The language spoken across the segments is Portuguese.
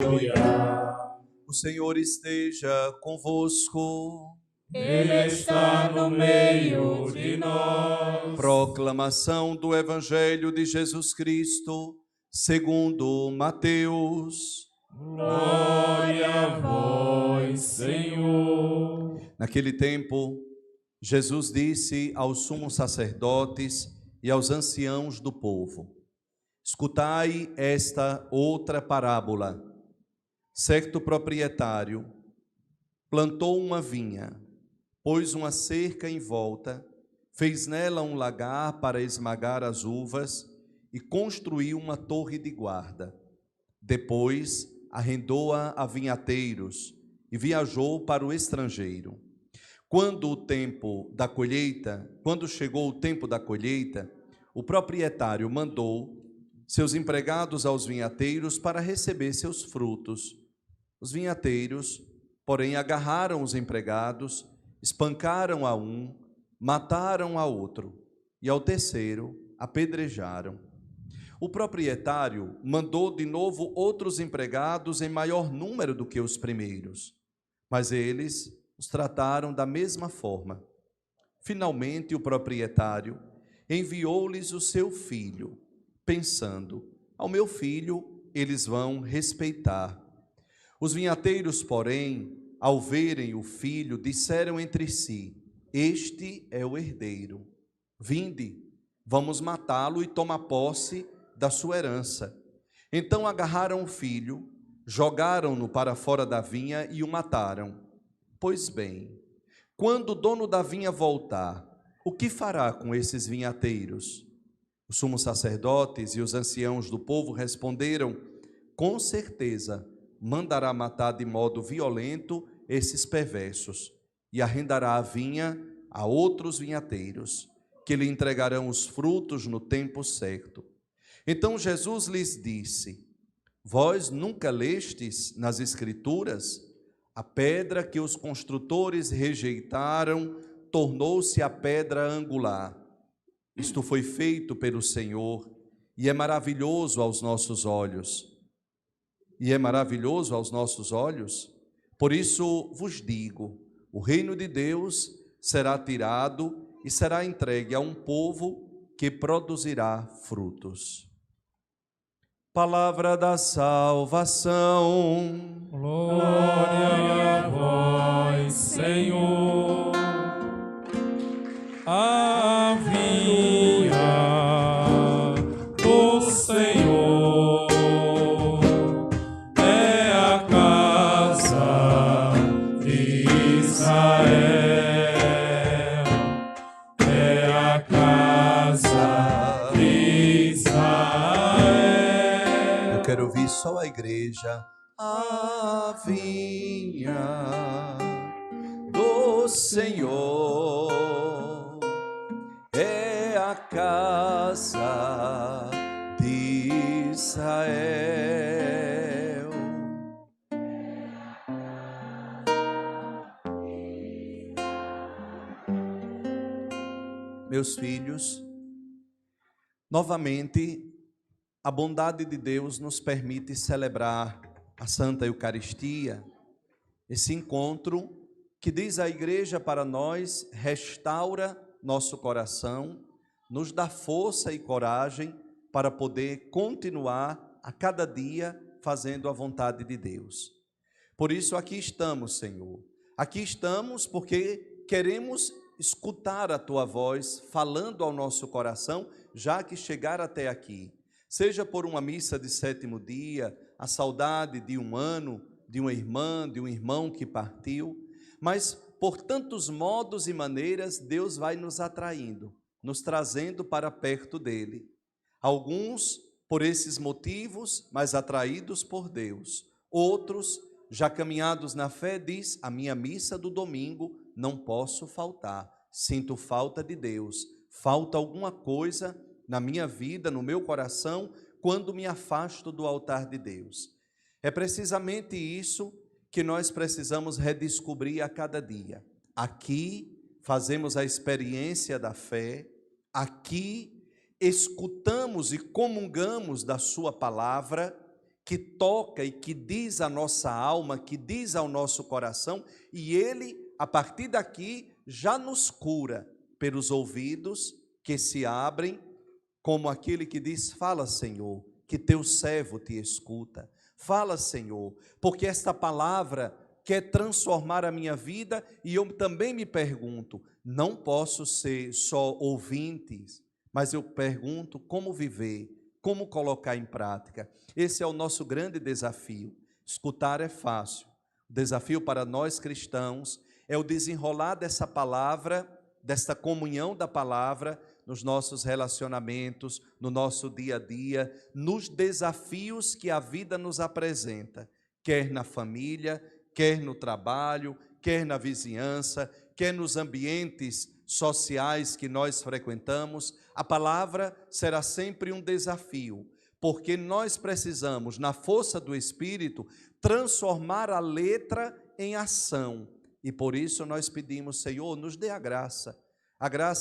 O Senhor esteja convosco. Ele está no meio de nós. Proclamação do Evangelho de Jesus Cristo, segundo Mateus. Glória a vós, Senhor. Naquele tempo, Jesus disse aos sumos sacerdotes e aos anciãos do povo: escutai esta outra parábola. Certo proprietário plantou uma vinha, pôs uma cerca em volta, fez nela um lagar para esmagar as uvas e construiu uma torre de guarda. Depois arrendou-a a vinhateiros e viajou para o estrangeiro. Quando chegou o tempo da colheita, o proprietário mandou seus empregados aos vinhateiros para receber seus frutos. Os vinhateiros, porém, agarraram os empregados, espancaram a um, mataram a outro, e ao terceiro apedrejaram. O proprietário mandou de novo outros empregados em maior número do que os primeiros, mas eles os trataram da mesma forma. Finalmente, o proprietário enviou-lhes o seu filho, pensando: ao meu filho eles vão respeitar. Os vinhateiros, porém, ao verem o filho, disseram entre si: este é o herdeiro. Vinde, vamos matá-lo e tomar posse da sua herança. Então agarraram o filho, jogaram-no para fora da vinha e o mataram. Pois bem, quando o dono da vinha voltar, o que fará com esses vinhateiros? Os sumos sacerdotes e os anciãos do povo responderam: com certeza mandará matar de modo violento esses perversos e arrendará a vinha a outros vinhateiros, que lhe entregarão os frutos no tempo certo. Então Jesus lhes disse: vós nunca lestes nas Escrituras? A pedra que os construtores rejeitaram tornou-se a pedra angular. Isto foi feito pelo Senhor e é maravilhoso aos nossos olhos. Por isso vos digo: o reino de Deus será tirado e será entregue a um povo que produzirá frutos. Palavra da salvação. Glória a vós, Senhor. A vinha do Senhor é a casa de Israel, é a casa de Israel. Eu quero ouvir só a igreja. A vinha do Senhor é a casa de Israel. Meus filhos, novamente, a bondade de Deus nos permite celebrar a Santa Eucaristia, esse encontro que, diz a igreja para nós, restaura nosso coração, nos dá força e coragem para poder continuar a cada dia fazendo a vontade de Deus. Por isso aqui estamos, Senhor. Aqui estamos porque queremos escutar a Tua voz falando ao nosso coração, já que chegar até aqui. Seja por uma missa de sétimo dia, a saudade de um ano, de uma irmã, de um irmão que partiu, mas por tantos modos e maneiras Deus vai nos atraindo, nos trazendo para perto dele. Alguns por esses motivos, mas atraídos por Deus. Outros, já caminhados na fé, diz: a minha missa do domingo não posso faltar, sinto falta de Deus, falta alguma coisa na minha vida, no meu coração, quando me afasto do altar de Deus. É precisamente isso que nós precisamos redescobrir a cada dia. Aqui fazemos a experiência da fé, aqui escutamos e comungamos da sua palavra, que toca e que diz à nossa alma, que diz ao nosso coração, e Ele, a partir daqui, já nos cura pelos ouvidos que se abrem, como aquele que diz: fala, Senhor, que teu servo te escuta. Fala, Senhor, porque esta palavra quer transformar a minha vida, e eu também me pergunto, não posso ser só ouvinte, mas eu pergunto como viver, como colocar em prática. Esse é o nosso grande desafio. Escutar é fácil. O desafio para nós cristãos é o desenrolar dessa palavra, desta comunhão da palavra, nos nossos relacionamentos, no nosso dia a dia, nos desafios que a vida nos apresenta, quer na família, quer no trabalho, quer na vizinhança, quer nos ambientes sociais que nós frequentamos. A palavra será sempre um desafio, porque nós precisamos, na força do Espírito, transformar a letra em ação. E por isso nós pedimos: Senhor, nos dê a graça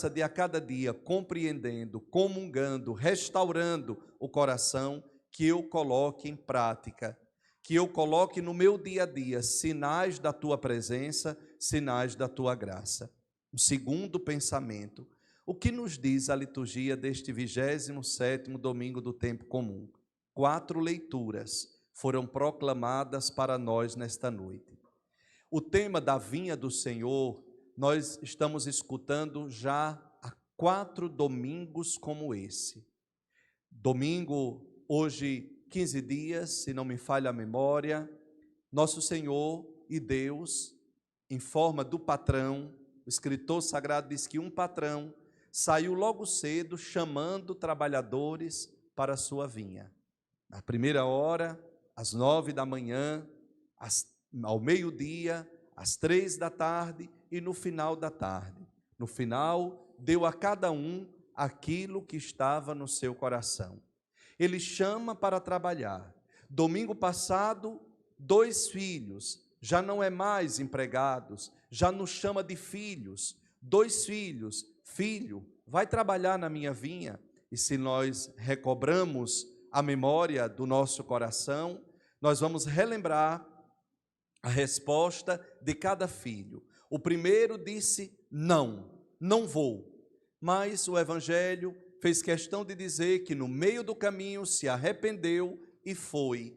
de a cada dia, compreendendo, comungando, restaurando o coração, que eu coloque em prática, que eu coloque no meu dia a dia sinais da Tua presença, sinais da Tua graça. O segundo pensamento: o que nos diz a liturgia deste 27º domingo do tempo comum? 4 leituras foram proclamadas para nós nesta noite. O tema da vinha do Senhor, nós estamos escutando já há 4 domingos como esse. Domingo, hoje, 15 dias, se não me falha a memória, nosso Senhor e Deus, em forma do patrão, o escritor sagrado diz que um patrão saiu logo cedo chamando trabalhadores para a sua vinha. Na primeira hora, às 9 da manhã, ao meio-dia, às 3 da tarde e no final da tarde. No final, deu a cada um aquilo que estava no seu coração. Ele chama para trabalhar. Domingo passado, 2 filhos, já não é mais empregados, já nos chama de filhos. 2 filhos, filho, vai trabalhar na minha vinha. E se nós recobramos a memória do nosso coração, nós vamos relembrar a resposta de cada filho. O primeiro disse: não vou. Mas o Evangelho fez questão de dizer que no meio do caminho se arrependeu e foi.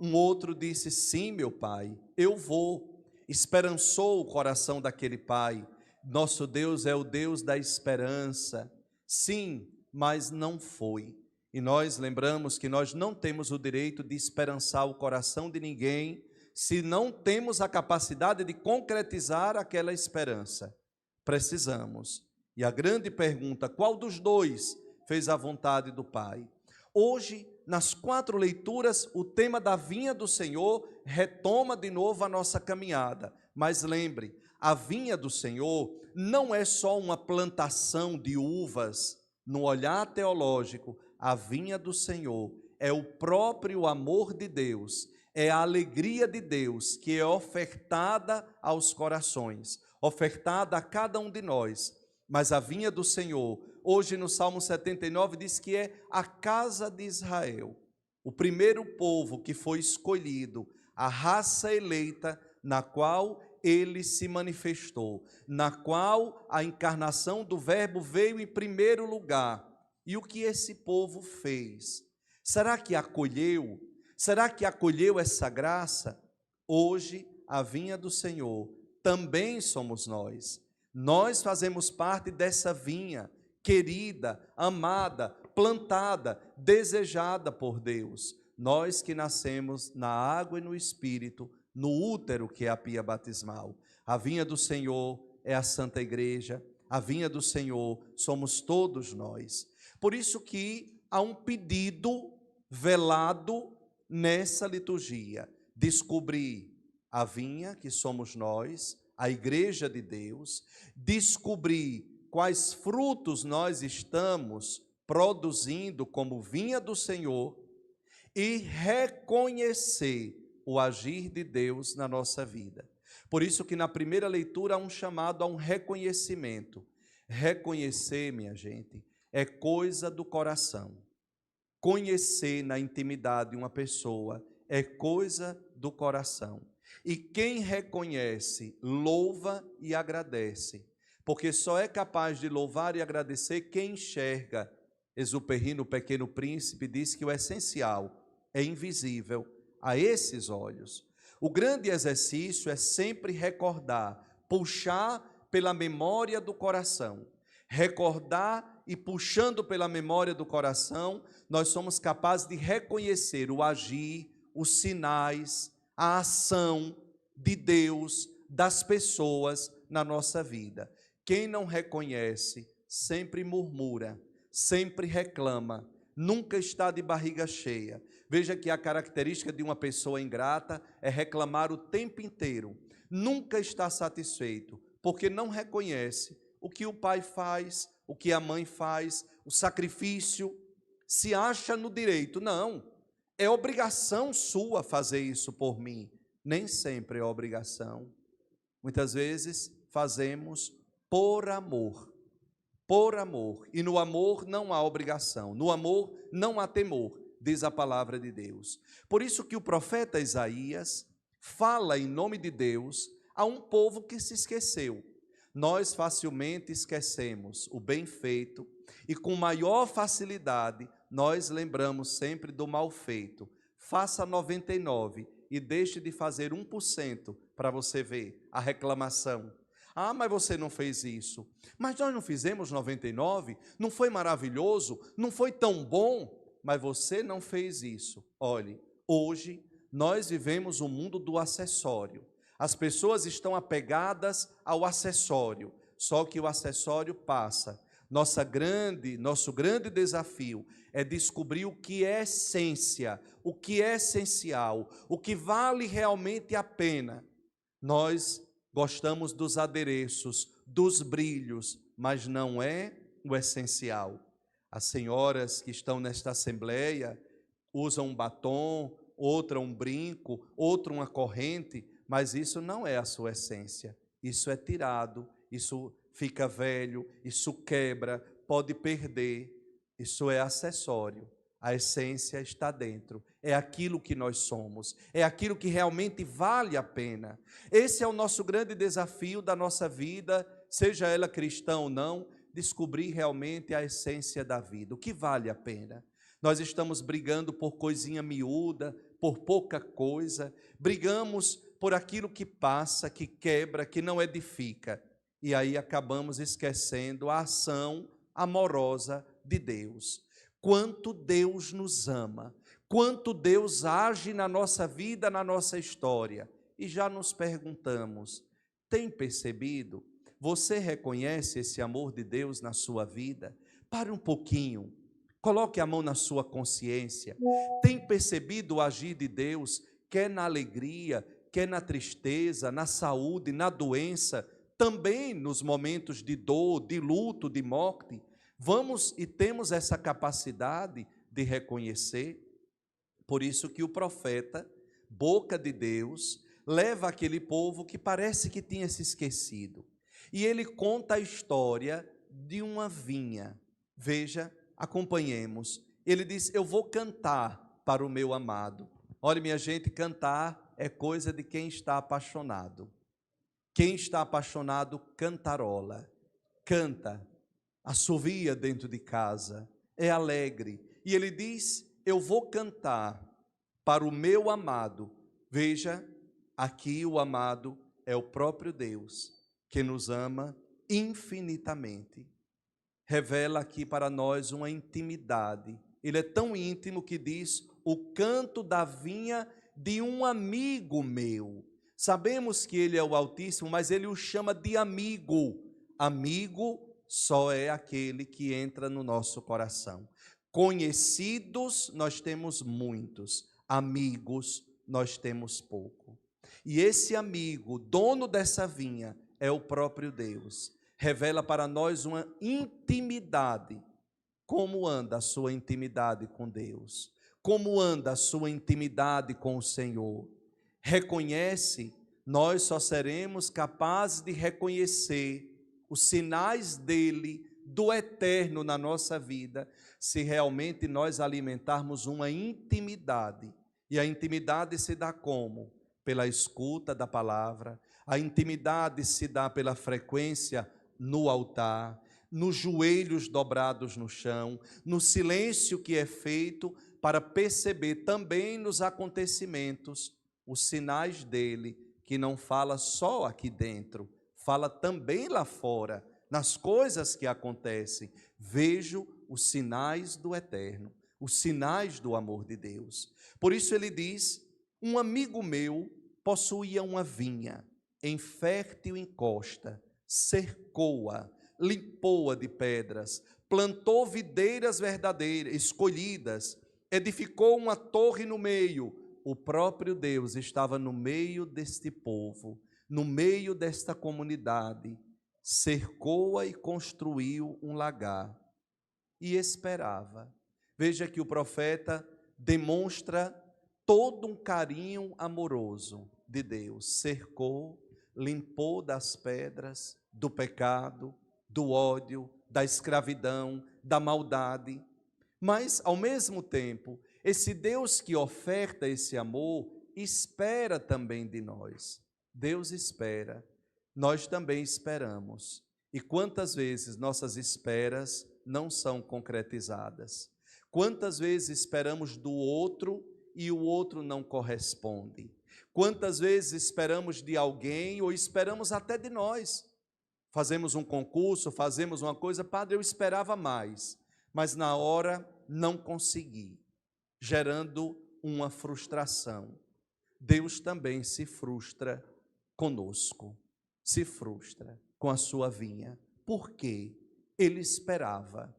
Um outro disse: sim, meu pai, eu vou. Esperançou o coração daquele pai. Nosso Deus é o Deus da esperança. Sim, mas não foi. E nós lembramos que nós não temos o direito de esperançar o coração de ninguém se não temos a capacidade de concretizar aquela esperança. Precisamos. E a grande pergunta: qual dos 2 fez a vontade do Pai? Hoje, nas 4 leituras, o tema da vinha do Senhor retoma de novo a nossa caminhada. Mas lembre, a vinha do Senhor não é só uma plantação de uvas. No olhar teológico, a vinha do Senhor é o próprio amor de Deus, é a alegria de Deus que é ofertada aos corações, ofertada a cada um de nós. Mas a vinha do Senhor, hoje no Salmo 79, diz que é a casa de Israel, o primeiro povo que foi escolhido, a raça eleita na qual ele se manifestou, na qual a encarnação do Verbo veio em primeiro lugar. E o que esse povo fez? Será que acolheu? Será que acolheu essa graça? Hoje, a vinha do Senhor também somos nós. Nós fazemos parte dessa vinha, querida, amada, plantada, desejada por Deus. Nós que nascemos na água e no Espírito, no útero que é a pia batismal. A vinha do Senhor é a Santa Igreja, a vinha do Senhor somos todos nós. Por isso que há um pedido velado nessa liturgia: descobrir a vinha que somos nós, a Igreja de Deus, descobrir quais frutos nós estamos produzindo como vinha do Senhor e reconhecer o agir de Deus na nossa vida. Por isso que na primeira leitura há um chamado a um reconhecimento. Reconhecer, minha gente, é coisa do coração. Conhecer na intimidade uma pessoa é coisa do coração. E quem reconhece, louva e agradece, porque só é capaz de louvar e agradecer quem enxerga. Exupéry, no Pequeno Príncipe, diz que o essencial é invisível a esses olhos. O grande exercício é sempre recordar, puxar pela memória do coração. Recordar e puxando pela memória do coração, nós somos capazes de reconhecer o agir, os sinais, a ação de Deus, das pessoas na nossa vida. Quem não reconhece, sempre murmura, sempre reclama, nunca está de barriga cheia. Veja que a característica de uma pessoa ingrata é reclamar o tempo inteiro, nunca está satisfeito, porque não reconhece o que o pai faz, o que a mãe faz, o sacrifício, se acha no direito. Não, é obrigação sua fazer isso por mim. Nem sempre é obrigação. Muitas vezes fazemos por amor. Por amor. E no amor não há obrigação. No amor não há temor, diz a palavra de Deus. Por isso que o profeta Isaías fala em nome de Deus a um povo que se esqueceu. Nós facilmente esquecemos o bem feito e com maior facilidade nós lembramos sempre do mal feito. Faça 99 e deixe de fazer 1% para você ver a reclamação. Ah, mas você não fez isso. Mas nós não fizemos 99? Não foi maravilhoso? Não foi tão bom? Mas você não fez isso. Olhe, hoje nós vivemos um mundo do acessório. As pessoas estão apegadas ao acessório, só que o acessório passa. Nosso grande desafio é descobrir o que é essência, o que é essencial, o que vale realmente a pena. Nós gostamos dos adereços, dos brilhos, mas não é o essencial. As senhoras que estão nesta assembleia usam um batom, outra um brinco, outra uma corrente, mas isso não é a sua essência. Isso é tirado, isso fica velho, isso quebra, pode perder. Isso é acessório. A essência está dentro. É aquilo que nós somos. É aquilo que realmente vale a pena. Esse é o nosso grande desafio da nossa vida, seja ela cristã ou não, descobrir realmente a essência da vida, o que vale a pena. Nós estamos brigando por coisinha miúda, por pouca coisa, brigamos por aquilo que passa, que quebra, que não edifica. E aí acabamos esquecendo a ação amorosa de Deus. Quanto Deus nos ama, quanto Deus age na nossa vida, na nossa história. E já nos perguntamos, tem percebido? Você reconhece esse amor de Deus na sua vida? Pare um pouquinho, coloque a mão na sua consciência. Tem percebido o agir de Deus, quer na alegria, quer na tristeza, na saúde, na doença, também nos momentos de dor, de luto, de morte? Vamos e temos essa capacidade de reconhecer. Por isso que o profeta, boca de Deus, leva aquele povo que parece que tinha se esquecido. E ele conta a história de uma vinha. Veja, acompanhemos. Ele diz, eu vou cantar para o meu amado. Olha, minha gente, cantar é coisa de quem está apaixonado. Quem está apaixonado cantarola, canta, assovia dentro de casa, é alegre. E ele diz, eu vou cantar para o meu amado. Veja, aqui o amado é o próprio Deus, que nos ama infinitamente. Revela aqui para nós uma intimidade. Ele é tão íntimo que diz, o canto da vinha de um amigo meu. Sabemos que ele é o Altíssimo, mas ele o chama de amigo. Amigo só é aquele que entra no nosso coração. Conhecidos nós temos muitos, amigos nós temos pouco. E esse amigo, dono dessa vinha, é o próprio Deus. Revela para nós uma intimidade. Como anda a sua intimidade com Deus? Como anda a sua intimidade com o Senhor? Reconhece, nós só seremos capazes de reconhecer os sinais dele, do eterno na nossa vida, se realmente nós alimentarmos uma intimidade. E a intimidade se dá como? Pela escuta da palavra. A intimidade se dá pela frequência no altar, nos joelhos dobrados no chão, no silêncio que é feito para perceber também nos acontecimentos os sinais dele, que não fala só aqui dentro, fala também lá fora, nas coisas que acontecem. Vejo os sinais do eterno, os sinais do amor de Deus. Por isso ele diz: um amigo meu possuía uma vinha em fértil encosta, cercou-a, limpou-a de pedras, plantou videiras verdadeiras, escolhidas, edificou uma torre no meio. O próprio Deus estava no meio deste povo, no meio desta comunidade, cercou-a e construiu um lagar e esperava. Veja que o profeta demonstra todo um carinho amoroso de Deus. Cercou, limpou das pedras, do pecado, do ódio, da escravidão, da maldade. Mas, ao mesmo tempo, esse Deus que oferta esse amor, espera também de nós. Deus espera, nós também esperamos. E quantas vezes nossas esperas não são concretizadas? Quantas vezes esperamos do outro e o outro não corresponde? Quantas vezes esperamos de alguém ou esperamos até de nós? Fazemos um concurso, fazemos uma coisa, padre, eu esperava mais, mas na hora não consegui, gerando uma frustração. Deus também se frustra conosco, se frustra com a sua vinha. Por quê? Ele esperava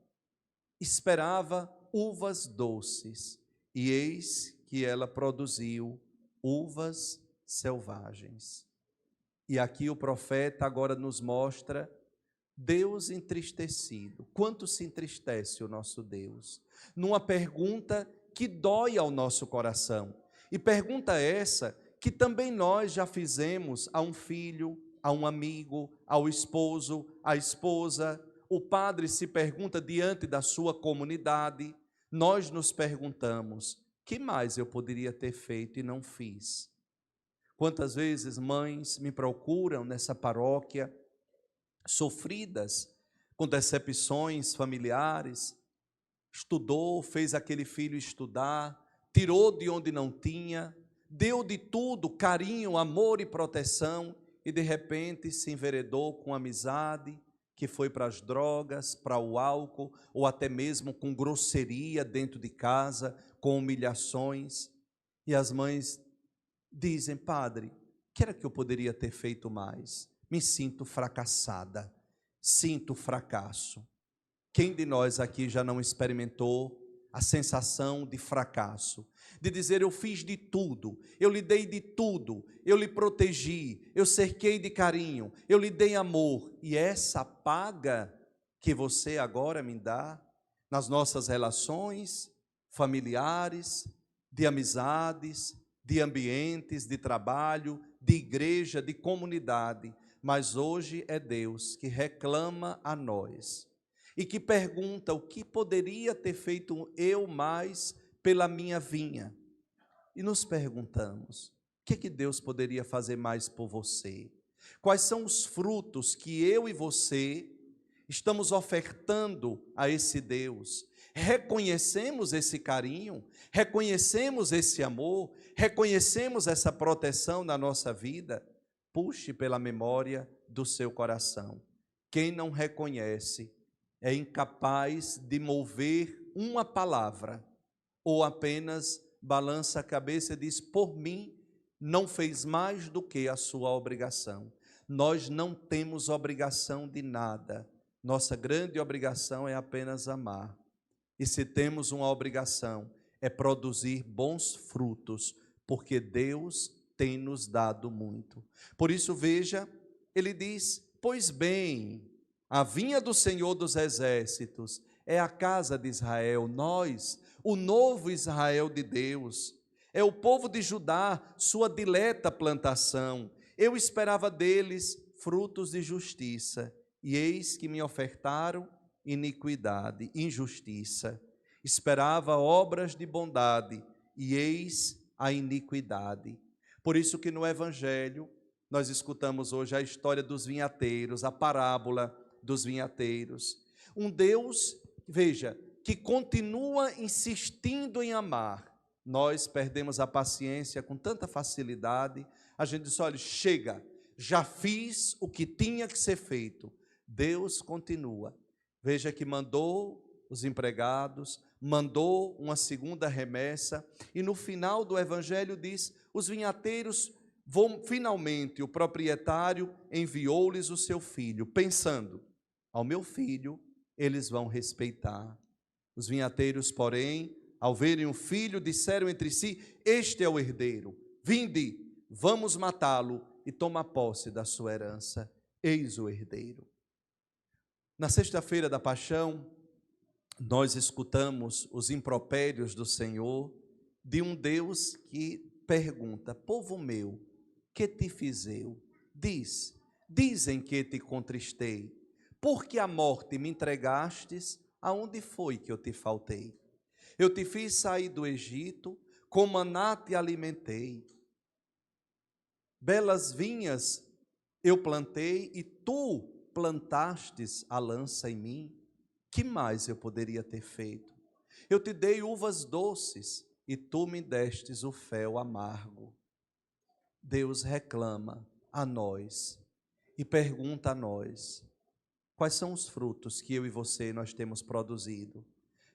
uvas doces, e eis que ela produziu uvas selvagens. E aqui o profeta agora nos mostra Deus entristecido. Quanto se entristece o nosso Deus? Numa pergunta que dói ao nosso coração. E pergunta essa que também nós já fizemos a um filho, a um amigo, ao esposo, à esposa. O padre se pergunta diante da sua comunidade. Nós nos perguntamos: que mais eu poderia ter feito e não fiz? Quantas vezes mães me procuram nessa paróquia, sofridas com decepções familiares, estudou, fez aquele filho estudar, tirou de onde não tinha, deu de tudo, carinho, amor e proteção, e de repente se enveredou com amizade, que foi para as drogas, para o álcool, ou até mesmo com grosseria dentro de casa, com humilhações. E as mães dizem: padre, que era que eu poderia ter feito mais? Me sinto fracassada, sinto fracasso. Quem de nós aqui já não experimentou a sensação de fracasso? De dizer: eu fiz de tudo, eu lhe dei de tudo, eu lhe protegi, eu cerquei de carinho, eu lhe dei amor, e essa paga que você agora me dá, nas nossas relações familiares, de amizades, de ambientes, de trabalho, de igreja, de comunidade. Mas hoje é Deus que reclama a nós e que pergunta: o que poderia ter feito eu mais pela minha vinha? E nos perguntamos: o que Deus poderia fazer mais por você? Quais são os frutos que eu e você estamos ofertando a esse Deus? Reconhecemos esse carinho, reconhecemos esse amor, reconhecemos essa proteção na nossa vida? Puxe pela memória do seu coração. Quem não reconhece é incapaz de mover uma palavra, ou apenas balança a cabeça e diz: por mim não fez mais do que a sua obrigação. Nós não temos obrigação de nada. Nossa grande obrigação é apenas amar. E se temos uma obrigação, é produzir bons frutos, porque Deus tem nos dado muito. Por isso, veja, ele diz: pois bem, a vinha do Senhor dos Exércitos é a casa de Israel, nós, o novo Israel de Deus, é o povo de Judá, sua dileta plantação. Eu esperava deles frutos de justiça, e eis que me ofertaram iniquidade, injustiça. Esperava obras de bondade, e eis a iniquidade. Por isso que no Evangelho nós escutamos hoje a história dos vinhateiros, a parábola dos vinhateiros. Um Deus, veja, que continua insistindo em amar. Nós perdemos a paciência com tanta facilidade. A gente diz, olha, chega, já fiz o que tinha que ser feito. Deus continua. Veja que mandou os empregados, mandou uma segunda remessa, e no final do Evangelho diz, os vinhateiros vão, finalmente o proprietário enviou-lhes o seu filho, pensando, ao meu filho eles vão respeitar. Os vinhateiros, porém, ao verem o filho, disseram entre si, este é o herdeiro, vinde, vamos matá-lo e tomar posse da sua herança. Eis o herdeiro. Na sexta-feira da Paixão, nós escutamos os impropérios do Senhor, de um Deus que pergunta, povo meu, que te fiz eu? Dizem que te contristei, porque a morte me entregastes, aonde foi que eu te faltei? Eu te fiz sair do Egito, com maná te alimentei, belas vinhas eu plantei, e tu plantastes a lança em mim. Que mais eu poderia ter feito? Eu te dei uvas doces, e tu me destes o fel amargo. Deus reclama a nós, e pergunta a nós, quais são os frutos que eu e você nós temos produzido?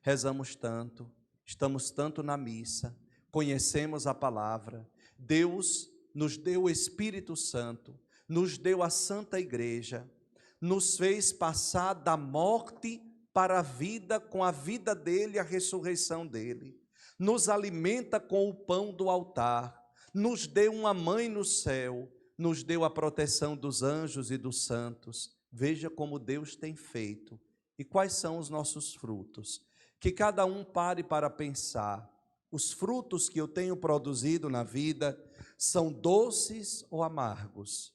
Rezamos tanto, estamos tanto na missa, conhecemos a palavra, Deus nos deu o Espírito Santo, nos deu a Santa Igreja, nos fez passar da morte para a vida, com a vida dele, a ressurreição dele, nos alimenta com o pão do altar, nos deu uma mãe no céu, nos deu a proteção dos anjos e dos santos. Veja como Deus tem feito e quais são os nossos frutos. Que cada um pare para pensar, os frutos que eu tenho produzido na vida são doces ou amargos?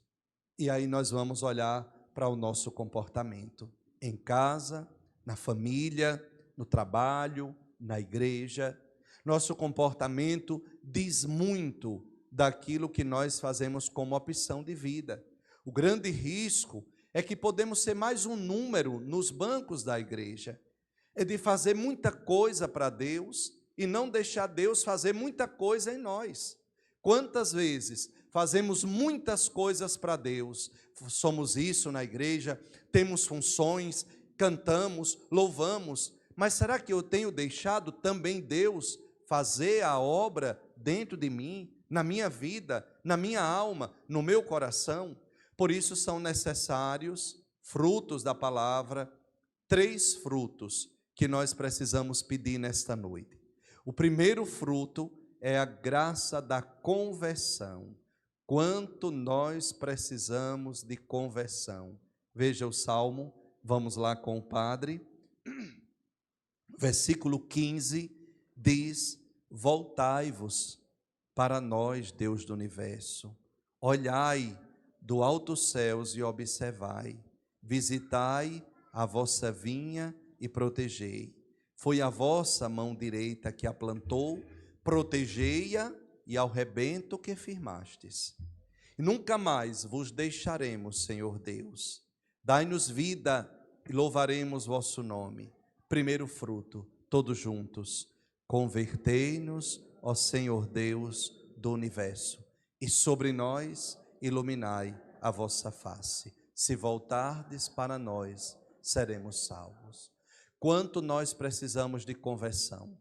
E aí nós vamos olhar para o nosso comportamento, em casa, na família, no trabalho, na igreja. Nosso comportamento diz muito daquilo que nós fazemos como opção de vida. O grande risco é que podemos ser mais um número nos bancos da igreja, é de fazer muita coisa para Deus e não deixar Deus fazer muita coisa em nós. Quantas vezes fazemos muitas coisas para Deus, somos isso na igreja, temos funções, cantamos, louvamos, mas será que eu tenho deixado também Deus fazer a obra dentro de mim, na minha vida, na minha alma, no meu coração? Por isso são necessários frutos da palavra, 3 frutos que nós precisamos pedir nesta noite. O primeiro fruto é a graça da conversão. Quanto nós precisamos de conversão. Veja o Salmo, vamos lá com o padre. Versículo 15 diz, voltai-vos para nós, Deus do universo. Olhai do alto céus e observai. Visitai a vossa vinha e protegei. Foi a vossa mão direita que a plantou, protegei-a e ao rebento que firmastes. E nunca mais vos deixaremos, Senhor Deus. Dai-nos vida e louvaremos vosso nome. Primeiro fruto, todos juntos. Convertei-nos, ó Senhor Deus do universo, e sobre nós iluminai a vossa face. Se voltardes para nós, seremos salvos. Quanto nós precisamos de conversão.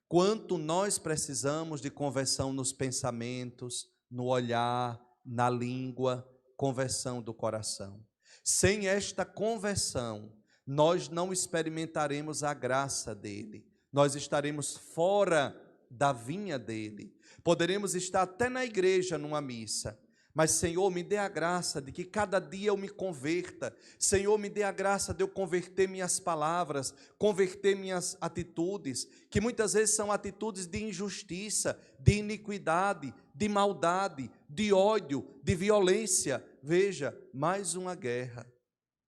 Quanto nós precisamos de conversão nos pensamentos, no olhar, na língua, conversão do coração. Sem esta conversão, nós não experimentaremos a graça dele. Nós estaremos fora da vinha dele. Poderemos estar até na igreja, numa missa, mas Senhor, me dê a graça de que cada dia eu me converta. Senhor, me dê a graça de eu converter minhas palavras, converter minhas atitudes, que muitas vezes são atitudes de injustiça, de iniquidade, de maldade, de ódio, de violência. Veja, mais uma guerra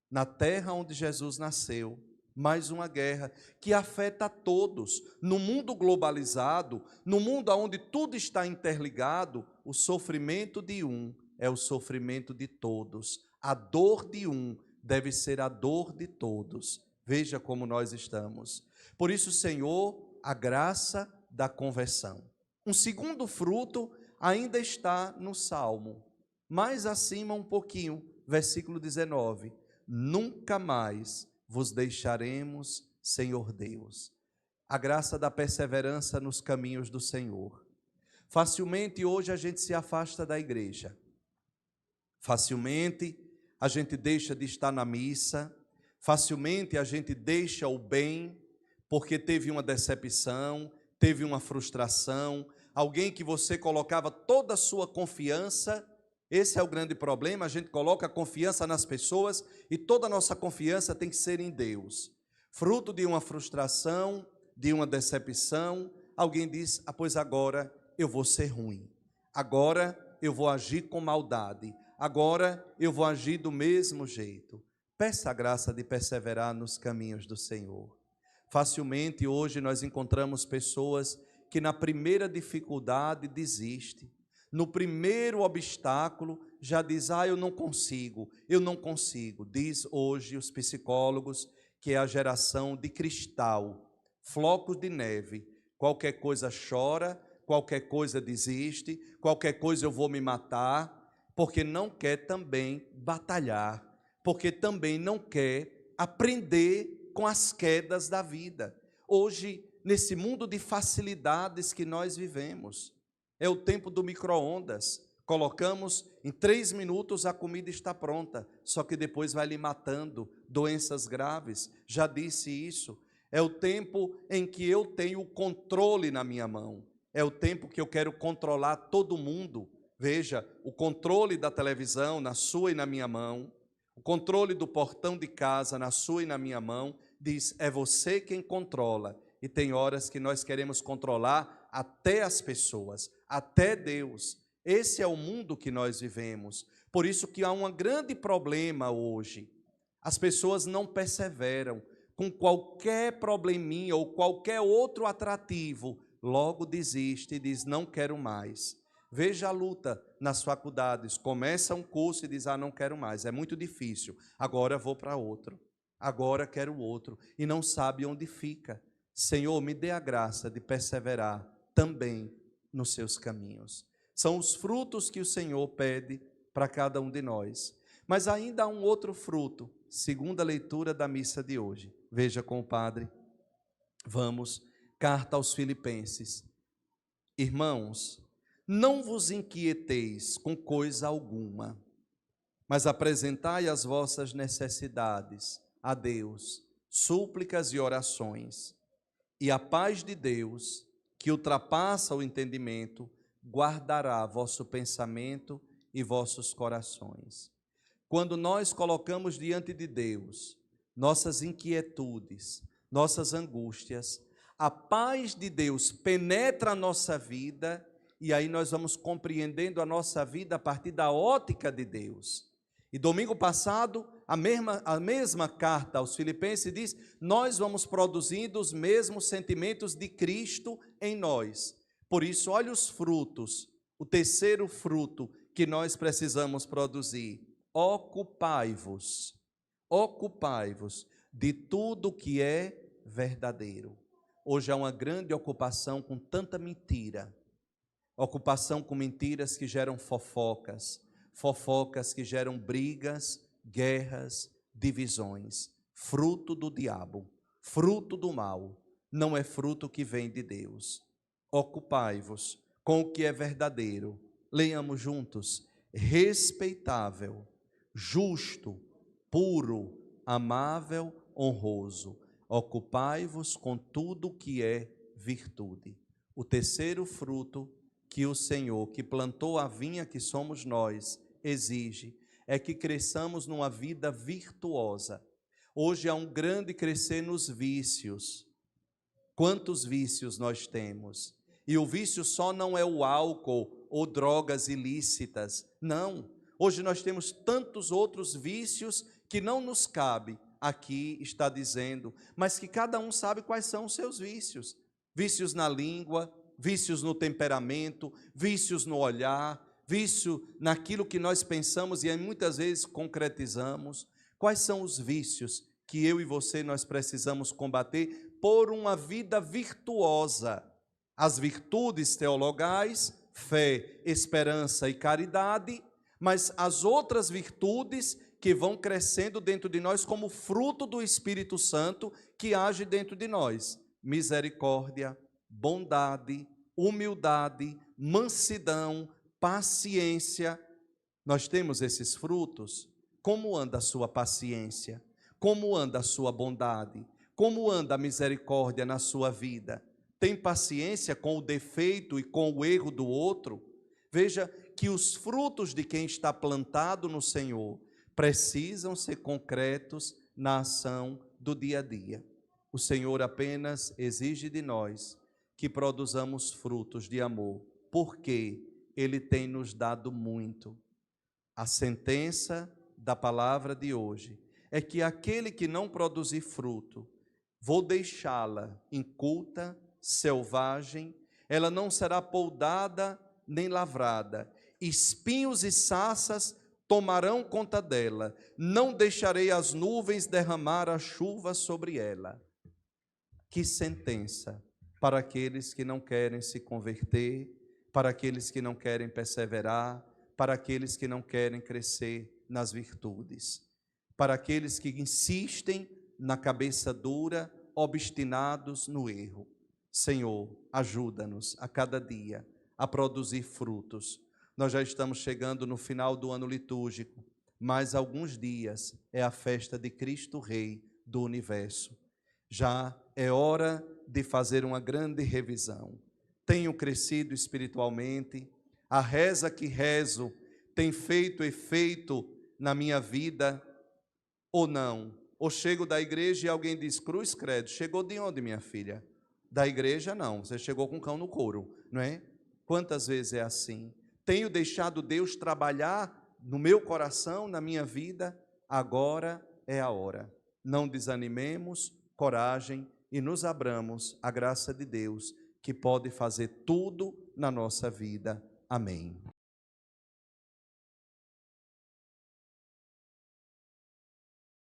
na terra onde Jesus nasceu, mais uma guerra que afeta a todos. No mundo globalizado, no mundo onde tudo está interligado, o sofrimento de um é o sofrimento de todos. A dor de um deve ser a dor de todos. Veja como nós estamos. Por isso, Senhor, a graça da conversão. Um segundo fruto ainda está no Salmo, mais acima um pouquinho, versículo 19. Nunca mais vos deixaremos, Senhor Deus. A graça da perseverança nos caminhos do Senhor. Facilmente hoje a gente se afasta da igreja. Facilmente a gente deixa de estar na missa. Facilmente a gente deixa o bem porque teve uma decepção, teve uma frustração, alguém que você colocava toda a sua confiança. Esse é o grande problema, a gente coloca a confiança nas pessoas e toda a nossa confiança tem que ser em Deus. Fruto de uma frustração, de uma decepção, alguém diz, pois agora eu vou ser ruim, agora eu vou agir com maldade, agora eu vou agir do mesmo jeito. Peça a graça de perseverar nos caminhos do Senhor. Facilmente hoje nós encontramos pessoas que na primeira dificuldade desistem. No primeiro obstáculo, já diz, eu não consigo. Diz hoje os psicólogos que é a geração de cristal, flocos de neve. Qualquer coisa chora, qualquer coisa desiste, qualquer coisa eu vou me matar, porque não quer também batalhar, porque também não quer aprender com as quedas da vida. Hoje, nesse mundo de facilidades que nós vivemos, é o tempo do micro-ondas. Colocamos, em 3 minutos a comida está pronta, só que depois vai lhe matando, doenças graves. Já disse isso. É o tempo em que eu tenho o controle na minha mão. É o tempo que eu quero controlar todo mundo. Veja, o controle da televisão na sua e na minha mão, o controle do portão de casa na sua e na minha mão, diz, é você quem controla. E tem horas que nós queremos controlar até as pessoas, até Deus. Esse é o mundo que nós vivemos. Por isso que há um grande problema hoje. As pessoas não perseveram. Com qualquer probleminha ou qualquer outro atrativo, logo desiste e diz, não quero mais. Veja a luta nas faculdades. Começa um curso e diz, não quero mais, é muito difícil. Agora vou para outro. Agora quero outro. E não sabe onde fica. Senhor, me dê a graça de perseverar também nos seus caminhos. São os frutos que o Senhor pede para cada um de nós. Mas ainda há um outro fruto, segundo a leitura da missa de hoje. Veja com o padre. Vamos, carta aos Filipenses. Irmãos, não vos inquieteis com coisa alguma, mas apresentai as vossas necessidades a Deus, súplicas e orações. E a paz de Deus, que ultrapassa o entendimento, guardará vosso pensamento e vossos corações. Quando nós colocamos diante de Deus nossas inquietudes, nossas angústias, a paz de Deus penetra a nossa vida e aí nós vamos compreendendo a nossa vida a partir da ótica de Deus. E domingo passado, a mesma carta aos Filipenses diz, nós vamos produzindo os mesmos sentimentos de Cristo em nós. Por isso, olha os frutos, o terceiro fruto que nós precisamos produzir. Ocupai-vos de tudo que é verdadeiro. Hoje há uma grande ocupação com tanta mentira. Ocupação com mentiras que geram fofocas que geram brigas, guerras, divisões, fruto do diabo, fruto do mal, não é fruto que vem de Deus. Ocupai-vos com o que é verdadeiro, leiamos juntos, respeitável, justo, puro, amável, honroso. Ocupai-vos com tudo o que é virtude. O terceiro fruto que o Senhor, que plantou a vinha que somos nós, exige, é que cresçamos numa vida virtuosa. Hoje há um grande crescer nos vícios. Quantos vícios nós temos? E o vício só não é o álcool ou drogas ilícitas, não. Hoje nós temos tantos outros vícios que não nos cabe aqui está dizendo, mas que cada um sabe quais são os seus vícios. Vícios na língua, vícios no temperamento, vícios no olhar, vício naquilo que nós pensamos e muitas vezes concretizamos. Quais são os vícios que eu e você nós precisamos combater por uma vida virtuosa? As virtudes teologais, fé, esperança e caridade, mas as outras virtudes que vão crescendo dentro de nós como fruto do Espírito Santo que age dentro de nós. Misericórdia, bondade, humildade, mansidão, paciência. Nós temos esses frutos. Como anda a sua paciência? Como anda a sua bondade? Como anda a misericórdia na sua vida? Tem paciência com o defeito e com o erro do outro? Veja que os frutos de quem está plantado no Senhor precisam ser concretos na ação do dia a dia. O Senhor apenas exige de nós que produzamos frutos de amor, porque Ele tem nos dado muito. A sentença da palavra de hoje é que aquele que não produzir fruto, vou deixá-la inculta, selvagem, ela não será poudada nem lavrada, espinhos e sarças tomarão conta dela, não deixarei as nuvens derramar a chuva sobre ela. Que sentença para aqueles que não querem se converter, para aqueles que não querem perseverar, para aqueles que não querem crescer nas virtudes, para aqueles que insistem na cabeça dura, obstinados no erro. Senhor, ajuda-nos a cada dia a produzir frutos. Nós já estamos chegando no final do ano litúrgico, mais alguns dias é a festa de Cristo Rei do Universo. Já é hora de fazer uma grande revisão. Tenho crescido espiritualmente? A reza que rezo tem feito efeito na minha vida ou não? Ou chego da igreja e alguém diz, cruz credo, chegou de onde, minha filha? Da igreja não, você chegou com cão no couro, não é? Quantas vezes é assim? Tenho deixado Deus trabalhar no meu coração, na minha vida? Agora é a hora. Não desanimemos, coragem e nos abramos à graça de Deus, que pode fazer tudo na nossa vida. Amém.